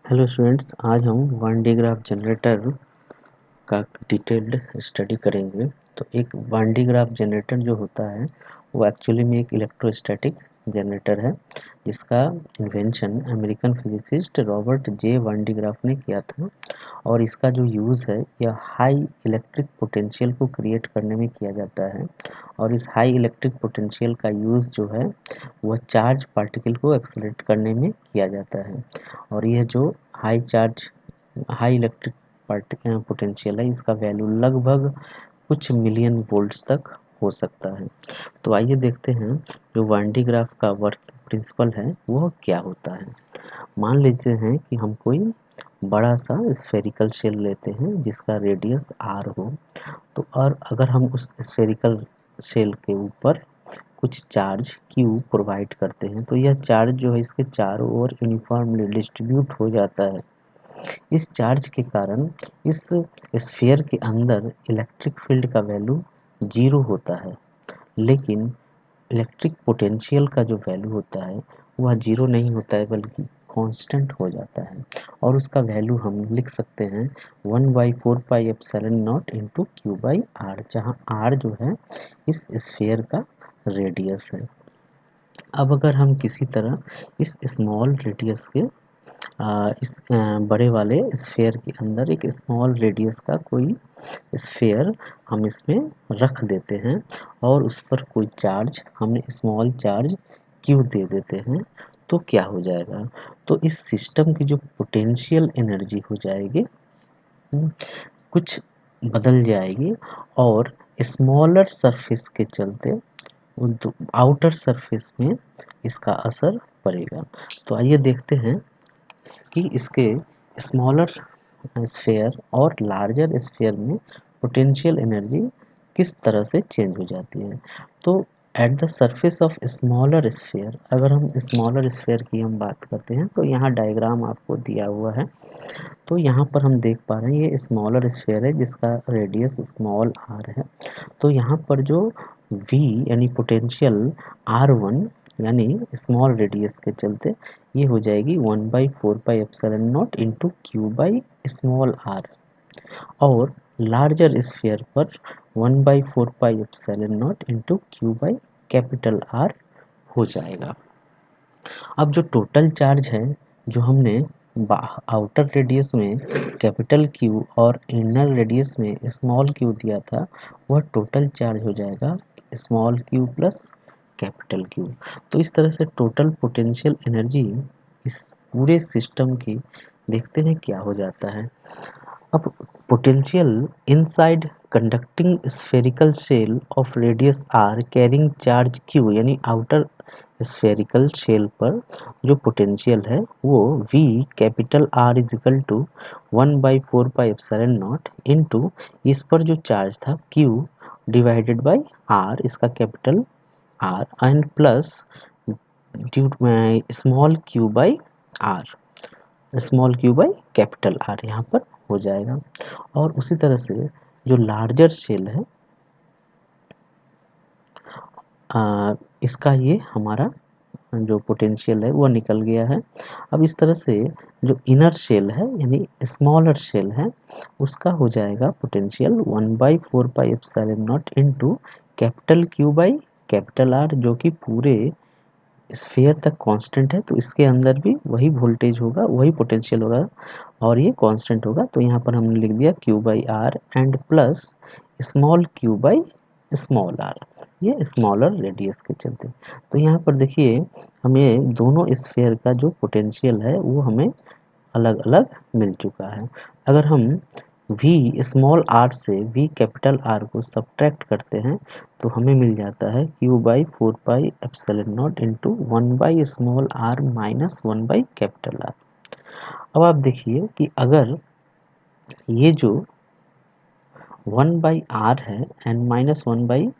Hello students, आज हम 1D graph generator का डिटेल्ड स्टडी करेंगे। तो एक 1D ग्राफ जनरेटर जो होता है वो एक्चुअली में एक इलेक्ट्रोस्टैटिक जनरेटर है, जिसका इन्वेंशन अमेरिकन फिजिसिस्ट रॉबर्ट जे 1D ग्राफ ने किया था। और इसका जो यूज़ है यह हाई इलेक्ट्रिक पोटेंशियल को क्रिएट करने में किया जाता है। और इस हाई इलेक्ट्रिक पोटेंशियल का यूज़ जो है वह चार्ज पार्टिकल को एक्सेलरेट करने में किया जाता है। और यह जो हाई इलेक्ट्रिक पोटेंशियल है, इसका वैल्यू लगभग कुछ मिलियन वोल्ट्स तक हो सकता है। तो आइए देखते हैं जो 1D ग्राफ का वर्क प्रिंसिपल है वह क्या होता है। मान लेते हैं कि हम कोई बड़ा सा स्फेरिकल शेल लेते हैं जिसका रेडियस r हो। तो और अगर हम उस स्फेरिकल शेल के ऊपर कुछ चार्ज q प्रोवाइड करते हैं तो यह चार्ज जो है इसके चारों ओर यूनिफॉर्मली डिस्ट्रीब्यूट हो जाता है। इस चार्ज के कारण इस स्फीयर के अंदर इलेक्ट्रिक फील्ड का वैल्यू 0 होता है, लेकिन इलेक्ट्रिक पोटेंशियल का जो वैल्यू होता है वह 0 नहीं होता है बल्कि कांस्टेंट हो जाता है। और उसका वैल्यू हम लिख सकते हैं 1/4πε0 इंटू Q/r, जहाँ r जो है इस स्फीयर का रेडियस है। अब अगर हम किसी तरह इस स्मॉल रेडियस के बड़े वाले स्फीयर के अंदर एक स्मॉल रेडियस का कोई स्फीयर हम इसमें रख देते हैं और उस पर कोई चार्ज हमने स्मॉल चार्ज क्यू दे देते हैं, तो क्या हो जाएगा? तो इस सिस्टम की जो पोटेंशियल एनर्जी हो जाएगी कुछ बदल जाएगी और स्मॉलर सरफेस के चलते आउटर सरफेस में इसका असर पड़ेगा। तो आइए देखते हैं कि इसके स्मॉलर स्फीयर और लार्जर स्फीयर में पोटेंशियल एनर्जी किस तरह से चेंज हो जाती है। तो at the surface of smaller sphere, अगर हम स्मॉलर स्फीयर की हम बात करते हैं तो यहाँ डायग्राम आपको दिया हुआ है। तो यहाँ पर हम देख पा रहे हैं ये स्मॉलर स्फीयर है जिसका रेडियस स्मॉल r है। तो यहाँ पर जो v यानी पोटेंशियल r1 यानी स्मॉल रेडियस के चलते ये हो जाएगी 1/4πε0 इंटू Q/r। और लार्जर स्फीयर पर 1/4πε0 इंटू Q/R हो जाएगा। अब जो टोटल चार्ज है जो हमने आउटर रेडियस में कैपिटल Q और इनर रेडियस में स्मॉल q दिया था, वह टोटल चार्ज हो जाएगा small q plus capital Q। तो इस तरह से टोटल पोटेंशियल एनर्जी इस पूरे सिस्टम की देखते हैं क्या हो जाता है। अब potential inside conducting spherical shell of radius r carrying charge q यानी आउटर स्फेरिकल शेल पर जो पोटेंशियल है वो v capital R is equal to 1/4πε0 into इस पर जो चार्ज था q डिवाइडेड बाय r, इसका capital R and plus small q by capital R यहाँ पर हो जाएगा। और उसी तरह से जो लार्जर शेल है इसका ये हमारा जो पोटेंशियल है वो निकल गया है। अब इस तरह से जो इनर शेल है यानी स्मॉलर शेल है उसका हो जाएगा potential 1/4πε0 into capital Q by capital R, जो कि पूरे स्फीयर तक कांस्टेंट है। तो इसके अंदर भी वही वोल्टेज होगा, वही पोटेंशियल होगा और ये कांस्टेंट होगा। तो यहाँ पर हमने लिख दिया Q/R and plus small q by small r, ये स्मॉलर रेडियस के चलते। तो यहाँ पर देखिए हमें दोनों स्फीयर का जो पोटेंशियल है वो हमें अलग अलग मिल चुका है। अगर हम v स्मॉल r से v कैपिटल R को सब्ट्रैक्ट करते हैं तो हमें मिल जाता है Q/4πε0 into 1 small r minus 1 capital R। अब आप देखिए कि अगर ये जो 1/r है एंड माइनस 1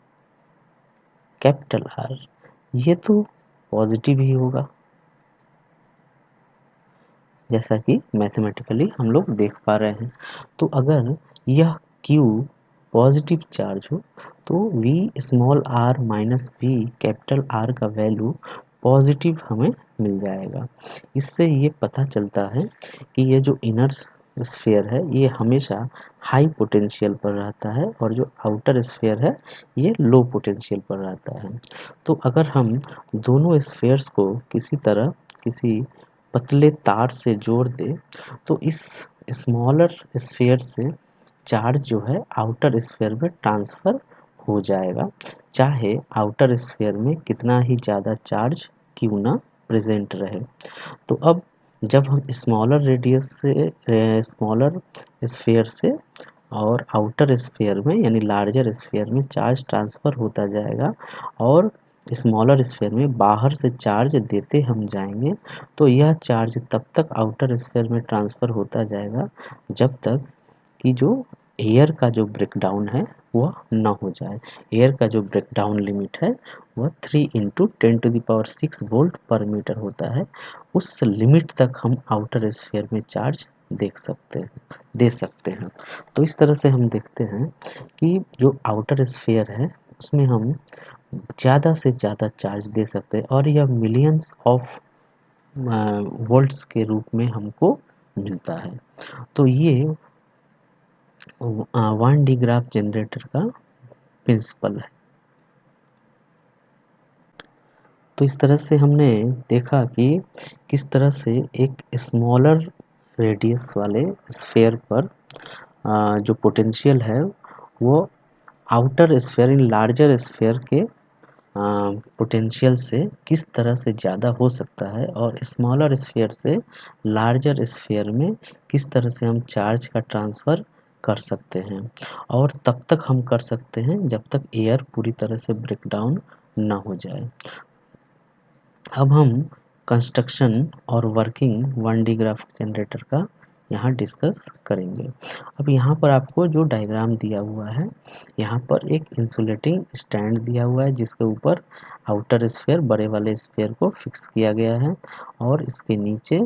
कैपिटल R, ये तो पॉजिटिव ही होगा जैसा कि मैथमेटिकली हम लोग देख पा रहे हैं। तो अगर यह Q पॉजिटिव चार्ज हो तो v small r minus v capital R का वैल्यू पॉजिटिव हमें मिल जाएगा। इससे ये पता चलता है कि ये जो इनर स्फीयर है ये हमेशा हाई पोटेंशियल पर रहता है और जो आउटर स्फीयर है ये लो पोटेंशियल पर रहता है। तो अगर हम दोनों स्फीयर्स को किसी तरह किसी पतले तार से जोड़ दें तो इस स्मॉलर स्फीयर से चार्ज जो है आउटर स्फीयर में ट्रांसफ़र हो जाएगा, चाहे आउटर स्फीयर में कितना ही ज़्यादा चार्ज क्यों ना प्रेजेंट रहे। तो अब जब हम स्मॉलर रेडियस से स्मॉलर स्फीयर से और आउटर स्फीयर में यानी लार्जर स्फीयर में चार्ज ट्रांसफ़र होता जाएगा और स्मॉलर स्फीयर में बाहर से चार्ज देते हम जाएंगे, तो यह चार्ज तब तक आउटर स्फीयर में ट्रांसफ़र होता जाएगा जब तक कि जो एयर का जो ब्रेकडाउन है वह ना हो जाए। एयर का जो ब्रेकडाउन लिमिट है वह 3 × 10⁶ वोल्ट पर मीटर होता है। उस लिमिट तक हम आउटर स्फीयर में चार्ज दे सकते हैं। तो इस तरह से हम देखते हैं कि जो आउटर स्फीयर है उसमें हम ज़्यादा से ज़्यादा चार्ज दे सकते हैं और यह मिलियंस ऑफ वोल्ट्स के रूप में हमको मिलता है। तो ये वान डी ग्राफ जनरेटर का प्रिंसिपल है। तो इस तरह से हमने देखा कि किस तरह से एक स्मॉलर रेडियस वाले स्फीयर पर जो पोटेंशियल है वो outer sphere in larger sphere के पोटेंशियल से किस तरह से ज़्यादा हो सकता है और स्मॉलर स्फीयर से लार्जर स्फीयर में किस तरह से हम चार्ज का ट्रांसफ़र कर सकते हैं और तब तक हम कर सकते हैं जब तक एयर पूरी तरह से ब्रेकडाउन ना हो जाए। अब हम कंस्ट्रक्शन और working one D graph generator का यहाँ डिस्कस करेंगे। अब यहाँ पर आपको जो डायग्राम दिया हुआ है, यहाँ पर एक इंसुलेटिंग स्टैंड दिया हुआ है जिसके ऊपर आउटर स्फीयर बड़े वाले स्फीयर को फिक्स किया गया है और इसके नीचे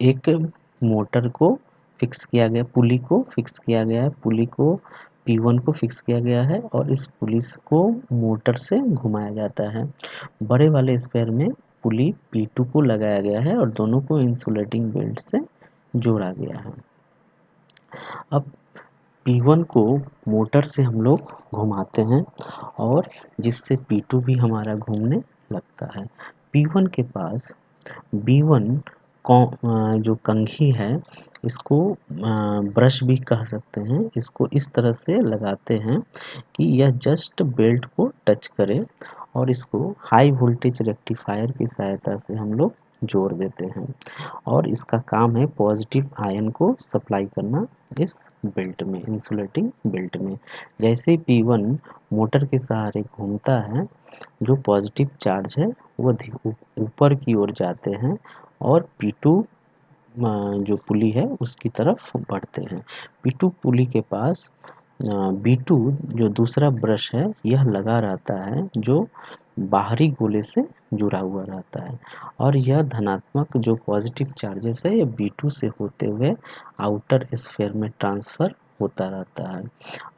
एक मोटर को फिक्स किया गया, पुली को फिक्स किया गया है। पुली को P1 को फिक्स किया गया है और इस पुली को मोटर से घुमाया जाता है। बड़े वाले स्पेयर में पुली P2 को लगाया गया है और दोनों को इंसुलेटिंग बेल्ट से जोड़ा गया है। अब P1 को मोटर से हम लोग घुमाते हैं और जिससे P2 भी हमारा घूमने लगता है। P1 के पास B1 जो कंघी है इसको ब्रश भी कह सकते हैं, इसको इस तरह से लगाते हैं कि यह जस्ट बेल्ट को टच करे और इसको हाई वोल्टेज रेक्टिफायर की सहायता से हम लोग जोड़ देते हैं और इसका काम है पॉजिटिव आयन को सप्लाई करना इस बेल्ट में, इंसुलेटिंग बेल्ट में। जैसे P1 मोटर के सहारे घूमता है, जो पॉजिटिव चार्ज है वो ऊपर की ओर जाते हैं और P2 जो पुली है उसकी तरफ बढ़ते हैं। P2 पुली के पास B2 जो दूसरा ब्रश है यह लगा रहता है जो बाहरी गोले से जुड़ा हुआ रहता है और यह धनात्मक जो पॉजिटिव चार्जेस है ये B2 से होते हुए आउटर स्फीयर में ट्रांसफ़र होता रहता है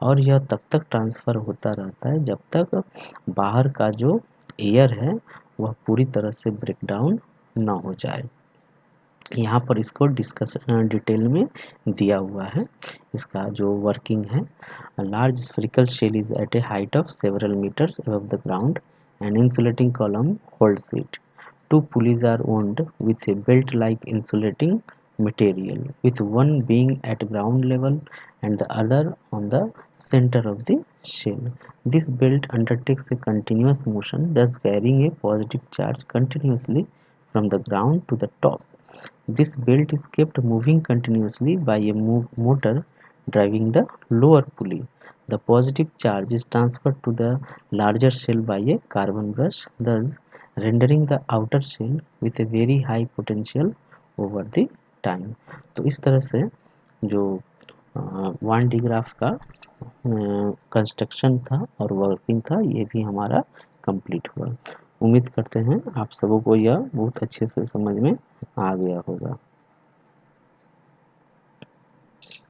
और यह तब तक ट्रांसफ़र होता रहता है जब तक बाहर का जो एयर है वह पूरी तरह से ब्रेकडाउन ना हो जाए। यहाँ पर इसको डिटेल में दिया हुआ है। इसका जो वर्किंग है, large spherical shell is at a height of several metres above the ground and insulating column holds it. Two pulleys are wound with a belt-like insulating material, with one being at ground level and the other on the center of the shell. This belt undertakes a continuous motion, thus carrying a positive charge continuously from the ground to the top. This belt is kept moving continuously by a motor driving the lower pulley. The positive charge is transferred to the larger shell by a carbon brush, thus rendering the outer shell with a very high potential over the time। तो इस तरह से जो one D graph का construction था और working था ये भी हमारा कंप्लीट हुआ। उम्मीद करते हैं आप सबों को यह बहुत अच्छे से समझ में आ गया होगा।